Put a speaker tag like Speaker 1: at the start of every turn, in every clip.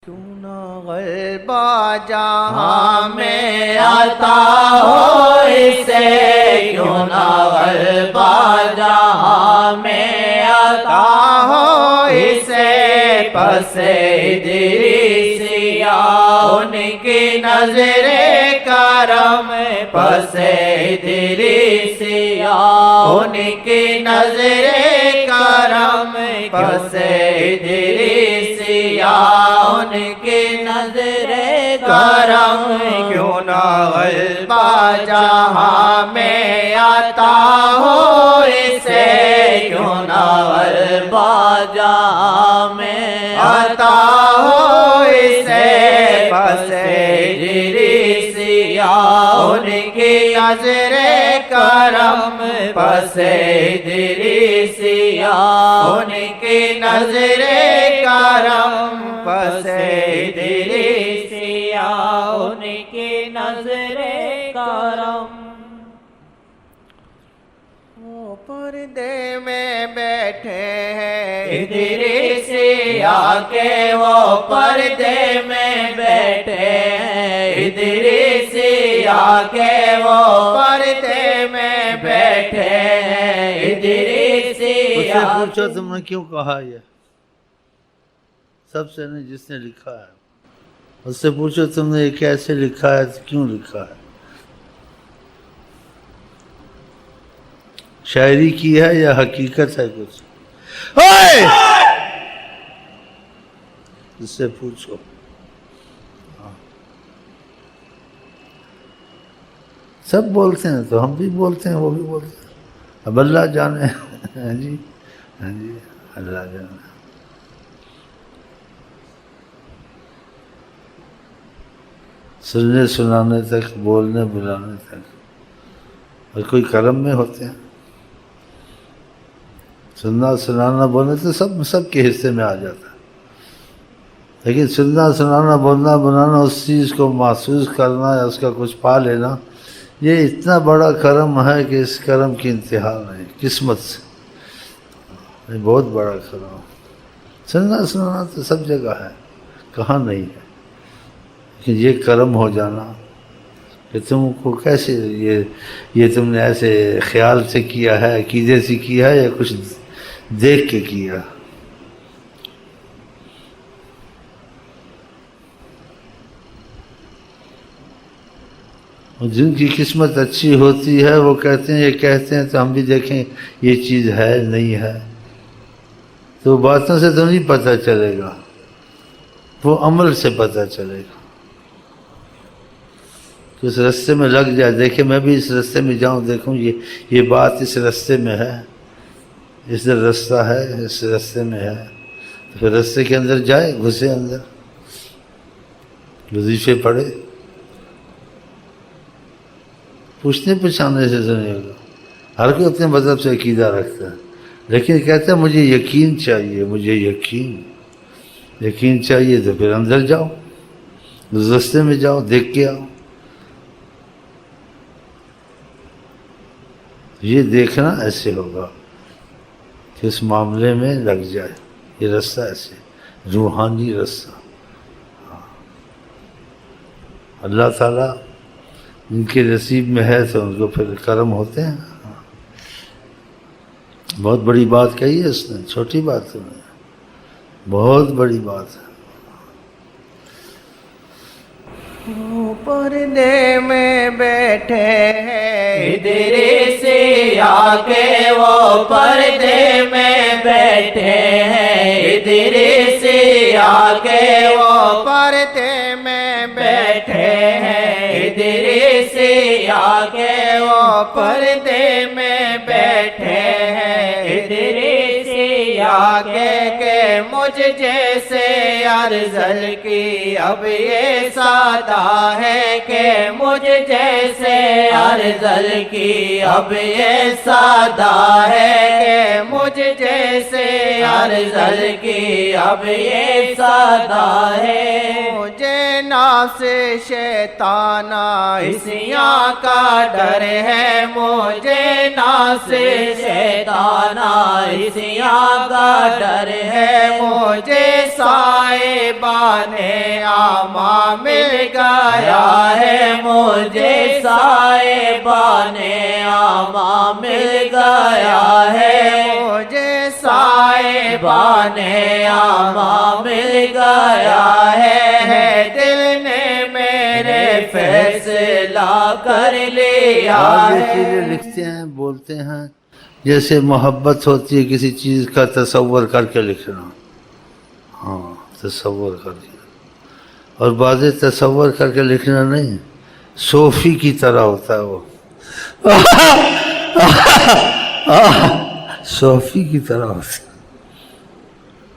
Speaker 1: کیوں نہ غلبہ جہاں میں عطا ہو اسے، کیوں نہ غلبہ جہاں میں عطا ہو اسے، پس ادریسیہ ان کی نظر کرم، پس ادریسیہ ان کی نظر کرم، پس ادریسیہ ان کی نظر کرم، کیوں نہ غلبہ جہاں میں عطا ہو اسے، کیوں نہ غلبہ جہاں میں عطا ہو اسے، پس ادریسیہ ان کی نظر کرم، پس ادریسیہ ان کی نظر کرم، پس ادریسیہ ان کی نظر کرم۔ وہ پردے میں بیٹھے ہیں ادریسیہ کے، وہ پردے میں بیٹھے ہیں ادریسیہ کے، وہ پردے میں بیٹھے ہیں ادریسیہ۔
Speaker 2: اس سے پوچھو تم نے کیوں کہا یہ؟ سب سے نہیں، جس نے لکھا ہے اس سے پوچھو تم نے یہ کیسے لکھا ہے، کیوں لکھا ہے؟ شاعری کی ہے یا حقیقت ہے کچھ؟ اس سے پوچھو۔ سب بولتے ہیں تو ہم بھی بولتے ہیں، وہ بھی بولتے ہیں، اب اللہ جانے۔ ہاں جی، ہاں جی، اللہ جانے۔ سننے سنانے تک، بولنے بلانے تک، اور کوئی کرم میں ہوتے ہیں۔ سننا سنانا بولنے تو سب کے حصے میں آ جاتا ہے، لیکن سننا سنانا بولنا بنانا، اس چیز کو محسوس کرنا یا اس کا کچھ پا لینا، یہ اتنا بڑا کرم ہے کہ اس کرم کی انتہا نہیں، قسمت سے یہ بہت بڑا کرم۔ سننا سنانا تو سب جگہ ہے، کہاں نہیں ہے، لیکن یہ کرم ہو جانا کہ تم کو کیسے یہ تم نے ایسے خیال سے کیا ہے، عقیدے سے کیا ہے، یا کچھ دیکھ کے کیا۔ اور جن کی قسمت اچھی ہوتی ہے وہ کہتے ہیں، یہ کہتے ہیں تو ہم بھی دیکھیں یہ چیز ہے نہیں ہے، تو باتوں سے تو نہیں پتہ چلے گا، وہ عمل سے پتہ چلے گا۔ تو اس رستے میں لگ جائے، دیکھیں میں بھی اس رستے میں جاؤں، دیکھوں یہ بات اس رستے میں ہے، اس در رستہ ہے، اس رستے میں ہے، تو پھر رستے کے اندر جائے، گھسے اندر، وظیفے پڑھے۔ پوچھنے پچھانے سے تو نہیں ہوگا، ہر کوئی اپنے مذہب سے عقیدہ رکھتا ہے، لیکن کہتا ہے مجھے یقین چاہیے، مجھے یقین چاہیے، تو پھر اندر جاؤ، اس رستے میں جاؤ، دیکھ کے آؤ۔ یہ دیکھنا ایسے ہوگا کہ اس معاملے میں لگ جائے، یہ رستہ ایسے روحانی رستہ۔ اللہ تعالیٰ ان کے نصیب میں ہے تو ان کو پھر کرم ہوتے ہیں۔ بہت بڑی بات کہی ہے اس نے، چھوٹی بات تو نہیں، بہت بڑی بات ہے۔
Speaker 1: وہ پردے میں بیٹھے ہیں ادریسیہ کے، وہ پردے میں بیٹھے ہیں ادریسیہ کے، وہ پردے میں بیٹھے ہیں ادریسیہ کے، وہ پردے میں بیٹھے ہیں ادریسیہ کے، کہ مجھ جیسے ارذل کی اب یہ سادہ ہے، کہ مجھ جیسے ارذل کی اب یہ سادہ ہے، کہ مجھ جیسے ارذل کی اب یہ سادہ ہے، مجھے نہ سے شیطانہ عصیاں کا ڈر ہے مجھے نا سے شیطانہ عصیاں کا ڈر ہے مجھے صاحبان اعمیٰ مل گیا ہے مجھے صاحبان اعمیٰ مل گیا ہے مجھے صاحبان اعمیٰ مل گیا ہے دل نے میرے فیصلہ کر لیا
Speaker 2: یہ
Speaker 1: ہے
Speaker 2: چیزیں لکھتے ہیں بولتے ہیں جیسے محبت ہوتی ہے کسی چیز کا تصور کر کے لکھنا، ہاں تصور کر کے، اور بعض تصور کر کے لکھنا نہیں، صوفی کی طرح ہوتا ہے وہ صوفی کی طرح ہوتا ہے،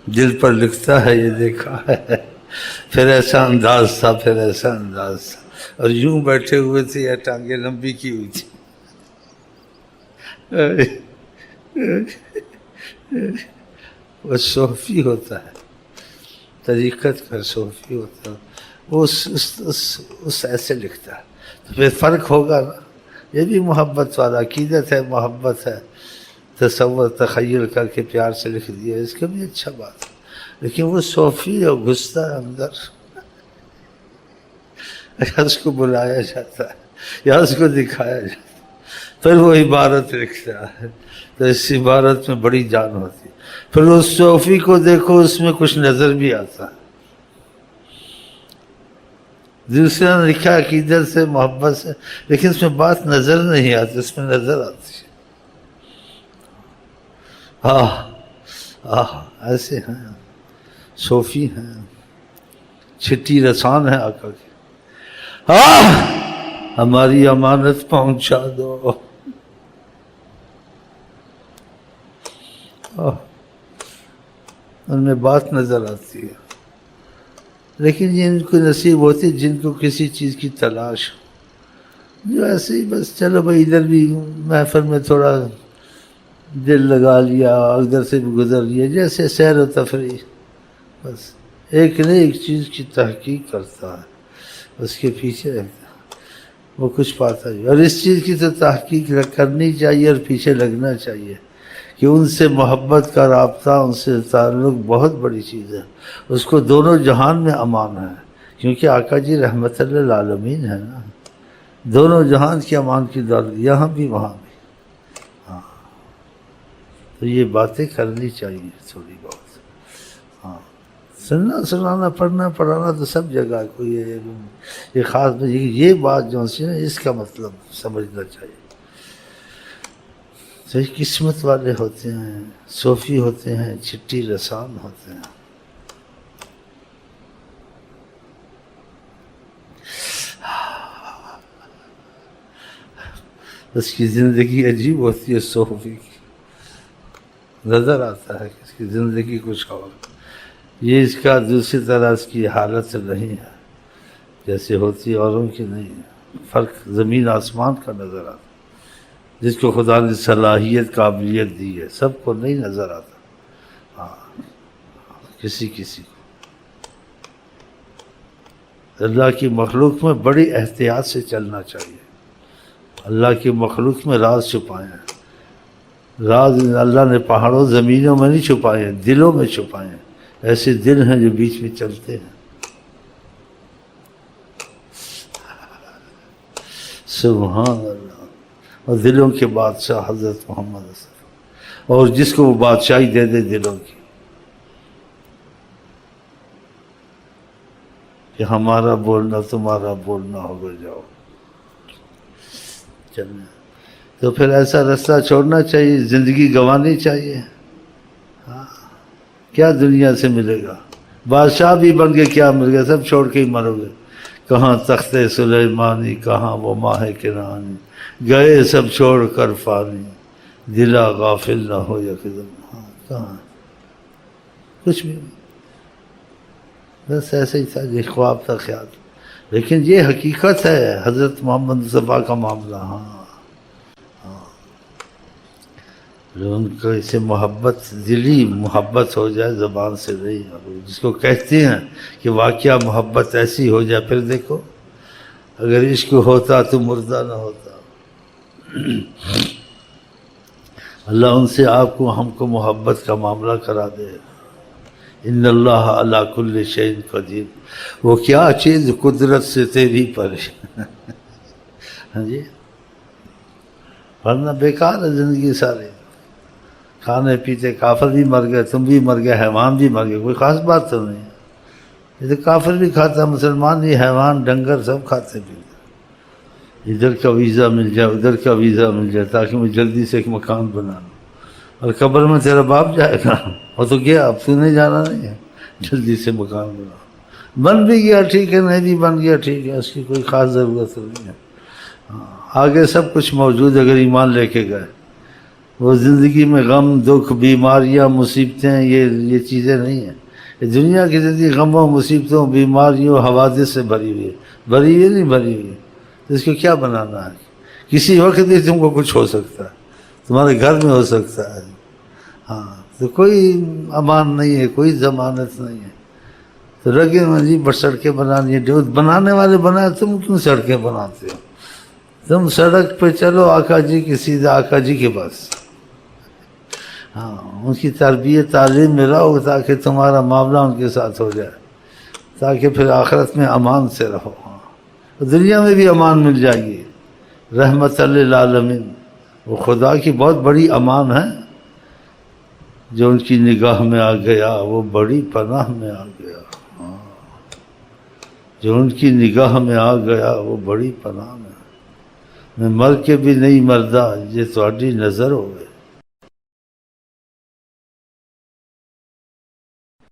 Speaker 2: دل پر لکھتا ہے یہ دیکھا ہے، پھر ایسا انداز تھا، پھر ایسا انداز تھا، اور یوں بیٹھے ہوئے تھے یا ٹانگیں لمبی کی ہوئی تھی، وہ صوفی ہوتا ہے، طریقت کا صوفی ہوتا ہے، وہ اس ایسے لکھتا ہے، تو پھر فرق ہوگا نا، یہ بھی محبت والا عقیدت ہے، محبت ہے، تصور تخیل کر کے پیار سے لکھ دیا، اس کا بھی اچھا بات ہے، لیکن وہ صوفی اور گھستا ہے اندر، یا اس کو بلایا جاتا ہے یا اس کو دکھایا جاتا ہے، پھر وہ عبارت لکھتا ہے، تو اس عبارت میں بڑی جان ہوتی ہے، پھر اس صوفی کو دیکھو اس میں کچھ نظر بھی آتا ہے، دوسرا نے لکھا عقیدت سے محبت سے، لیکن اس میں بات نظر نہیں آتی، اس میں نظر آتی ہے، ایسے ہیں صوفی ہیں، چھٹی رسان ہے آقا کی، ہماری امانت پہنچا دو، ان میں بات نظر آتی ہے، لیکن جن کو نصیب ہوتی جن کو کسی چیز کی تلاش ہو، جو ایسے ہی بس چلو بھائی ادھر بھی محفل میں تھوڑا دل لگا لیا، ادھر سے بھی گزر لیا، جیسے سیر و تفریح، بس ایک نہ ایک چیز کی تحقیق کرتا ہے، اس کے پیچھے رہتا ہے، وہ کچھ پاتا ہے، اور اس چیز کی تو تحقیق کرنی چاہیے اور پیچھے لگنا چاہیے کہ ان سے محبت کا رابطہ، ان سے تعلق بہت بڑی چیز ہے، اس کو دونوں جہان میں امان ہے، کیونکہ آقا جی رحمت للعالمین ہے نا، دونوں جہان کی امان کی دولت، یہاں بھی وہاں بھی، ہاں تو یہ باتیں کرنی چاہیے تھوڑی بہت، ہاں سننا سنانا پڑھنا پڑھانا تو سب جگہ کوئی یہ خاص یہ بات جو سی نا اس کا مطلب سمجھنا چاہیے، تو یہ قسمت والے ہوتے ہیں، صوفی ہوتے ہیں، چھٹی رسان ہوتے ہیں، اس کی زندگی عجیب ہوتی ہے، صوفی کی نظر آتا ہے کہ اس کی زندگی کچھ اور، یہ اس کا دوسری طرح اس کی حالت نہیں ہے جیسے ہوتی اوروں کی نہیں ہے، فرق زمین آسمان کا نظر آتا، جس کو خدا نے صلاحیت قابلیت دی ہے سب کو نہیں نظر آتا، ہاں کسی کو۔ اللہ کی مخلوق میں بڑی احتیاط سے چلنا چاہیے، اللہ کی مخلوق میں راز چھپائے ہیں، راز اللہ نے پہاڑوں زمینوں میں نہیں چھپائے ہیں، دلوں میں چھپائے ہیں، ایسے دل ہیں جو بیچ میں چلتے ہیں، سبحان اللہ، اور دلوں کے بادشاہ حضرت محمد صلی اللہ علیہ وسلم، اور جس کو وہ بادشاہی دے دے دلوں کی کہ ہمارا بولنا تمہارا بولنا ہو گئے، جاؤ چلنا، تو پھر ایسا رستہ چھوڑنا چاہیے، زندگی گنوانی چاہیے، ہاں کیا دنیا سے ملے گا، بادشاہ بھی بن کے کیا مل گیا، سب چھوڑ کے ہی مرو گے، کہاں تخت سلیمانی، کہاں وہ ماہ کنانی، گئے سب چھوڑ کر فانی، دلا غافل نہ ہو یکدم، ہاں کہاں کچھ بھی نہیں، بس ایسے ہی تھا، یہ خواب تھا، خیال، لیکن یہ حقیقت ہے حضرت محمد مصطفیٰ کا معاملہ، ہاں ان کو اسے محبت، دلی محبت ہو جائے، زبان سے نہیں، جس کو کہتے ہیں کہ واقعہ محبت ایسی ہو جائے، پھر دیکھو اگر عشق ہوتا تو مردہ نہ ہوتا۔ اللہ ان سے آپ کو، ہم کو محبت کا معاملہ کرا دے۔ ان اللہ علی کل شیء قدیر، وہ کیا چیز قدرت سے تیری پر ہے۔ ہاں جی، ورنہ بیکار ہے زندگی ساری، کھانے پیتے، کافر بھی مر گئے، تم بھی مر گئے، حیوان بھی مر گئے، کوئی خاص بات تو نہیں ہے۔ یہ تو کافر بھی کھاتا، مسلمان بھی، حیوان، ڈنگر سب کھاتے پیتے۔ ادھر کا ویزا مل جائے، ادھر کا ویزا مل جائے، تاکہ میں جلدی سے ایک مکان بنا لوں، اور قبر میں تیرا باپ جائے گا، وہ تو گیا، اب تو نہیں جانا نہیں ہے، جلدی سے مکان بنا، بن بھی گیا ٹھیک ہے، نہیں بھی بن گیا ٹھیک ہے، اس کی کوئی خاص ضرورت نہیں ہے۔ آگے سب کچھ موجود ہے اگر ایمان لے کے گئے۔ وہ زندگی میں غم، دکھ، بیماریاں، مصیبتیں، یہ چیزیں نہیں ہیں۔ یہ دنیا کی زندگی غموں، مصیبتوں، بیماریوں، حوادث سے بھری ہوئی ہے، بھری ہوئی نہیں بھری ہوئی، تو اس کو کیا بنانا ہے؟ کسی وقت بھی تم کو کچھ ہو سکتا ہے، تمہارے گھر میں ہو سکتا ہے، ہاں، تو کوئی امان نہیں ہے، کوئی ضمانت نہیں ہے۔ تو رگے میں جی سڑکیں بنانی ہے، جو بنانے والے بنائے، تم کیوں سڑکیں بناتے ہو؟ تم سڑک پہ چلو آقا جی کی، سیدھا آقا جی کے پاس، ہاں، ان کی تربیت تعلیم میں رہو، تاکہ تمہارا معاملہ ان کے ساتھ ہو جائے، تاکہ پھر آخرت میں امان سے رہو، دنیا میں بھی امان مل جائے گی۔ رحمت للعالمین، وہ خدا کی بہت بڑی امان ہے، جو ان کی نگاہ میں آ گیا وہ بڑی پناہ میں آ گیا، جو ان کی نگاہ میں آ گیا وہ بڑی پناہ میں، میں مر کے بھی نہیں مردا، یہ تہاڈی نظر ہوئے۔